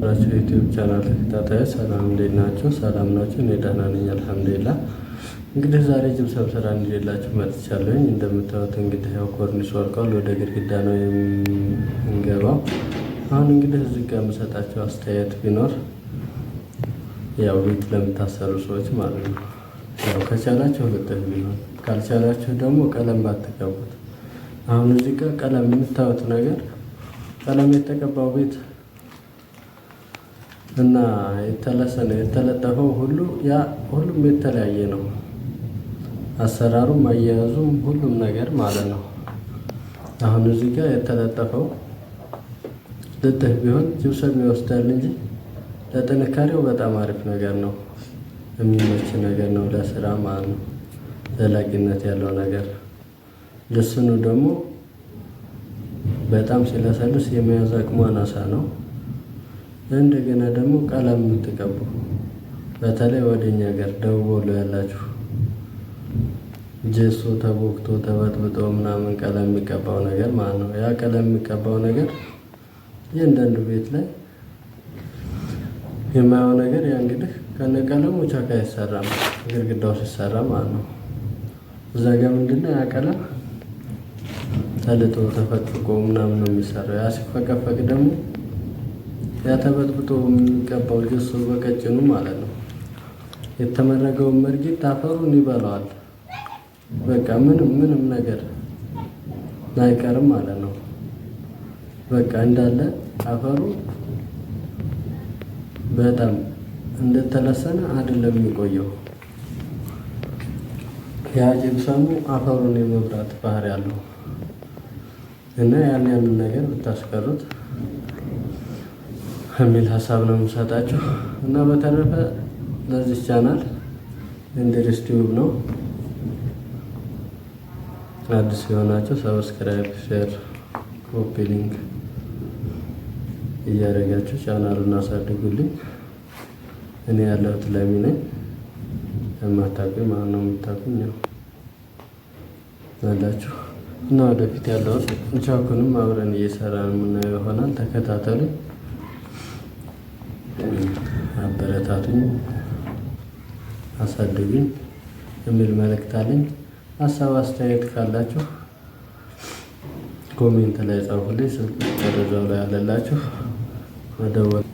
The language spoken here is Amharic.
ራችሁ ዩቲዩብ ቻናል ተከታታዮች ሰላም እንዴት ናችሁ? ሰላም ናችሁ? እኔ ደህና ነኝ አልሐምዱሊላህ። እንግዲህ ዛሬ ጅብሰም ስራ እንዲላችሁ መጥቻለሁኝ። እንደምታዩት እንግዲህ ያው ኮርኒስ ወርቋል፣ ወደ ግድግዳ ነው የምንገባው። አሁን እንግዲህ እዚህ ጋር የምሰጣቸው አስተያየት ቢኖር ያው ቤት ለምታሰሩ ሰዎች ማለት ነው፣ ያው ከቻላችሁ ልጥፍ ቢሆን ካልቻላችሁ ደግሞ ቀለም ባትቀቡት። አሁን እዚህ ጋር ቀለም የምታዩት ነገር ቀለም የተቀባው ቤት እና የተለሰነ የተለጠፈው ሁሉ ያ ሁሉም የተለያየ ነው። አሰራሩም አያያዙም ሁሉም ነገር ማለት ነው። አሁን እዚህ ጋር የተለጠፈው ልጥፍ ቢሆን ጅብሰም ይወስዳል እንጂ ለጥንካሬው በጣም አሪፍ ነገር ነው። የሚመች ነገር ነው ለስራ ማለት ነው። ዘላቂነት ያለው ነገር። ልስኑ ደግሞ በጣም ሲለሰልስ የመያዝ አቅሙ አናሳ ነው። እንደገና ደግሞ ቀለም የምትቀቡ በተለይ ወደኛ ሀገር ደቡብ ወሎ ያላችሁ ጀሶ ተቦክቶ ተበጥብጦ ምናምን ቀለም የሚቀባው ነገር ማለት ነው። ያ ቀለም የሚቀባው ነገር እያንዳንዱ ቤት ላይ የማየው ነገር ያ እንግዲህ ከነቀለሙ ቻካ አይሰራም፣ ግድግዳው ሲሰራ ማለት ነው። እዛ ጋር ምንድነው ያ ቀለም ተልጦ ተፈቅፍቆ ምናምን ነው የሚሰራው። ያ ሲፈቀፈቅ ደግሞ ያ ተበጥብጦ የሚቀባው ጀሶ በቀጭኑ ማለት ነው የተመረገውን መርጊት አፈሩን ይበላዋል። በቃ ምንም ነገር አይቀርም ማለት ነው። በቃ እንዳለ አፈሩ በጣም እንደተለሰነ አይደለም የሚቆየው። ያ ጅብሰሙ አፈሩን የመብራት ባህሪ ያለው እና ያንን ነገር ብታስቀሩት የሚል ሀሳብ ነው የምሰጣችሁ። እና በተረፈ ለዚህ ቻናል እንድሪስ ቲዩብ ነው። አዲስ የሆናችሁ ሰብስክራይብ፣ ሼር፣ ኮፒ ሊንክ እያደረጋችሁ ቻናሉን አሳድጉልኝ። እኔ ያለሁት ለሚ ነኝ። የማታውቁኝ ማን ነው? የምታውቁኝ ያው አላችሁ። እና ወደፊት ያለውን ቻኩንም አብረን እየሰራን የምናየው ይሆናል። ተከታተሉኝ፣ አበረታቱኝ፣ አሳድጉኝ የሚል መልእክት አለኝ። ሀሳብ አስተያየት ካላችሁ ኮሜንት ላይ ጻፉልኝ። ስልክ ወደዛው ላይ ያለላችሁ መደወል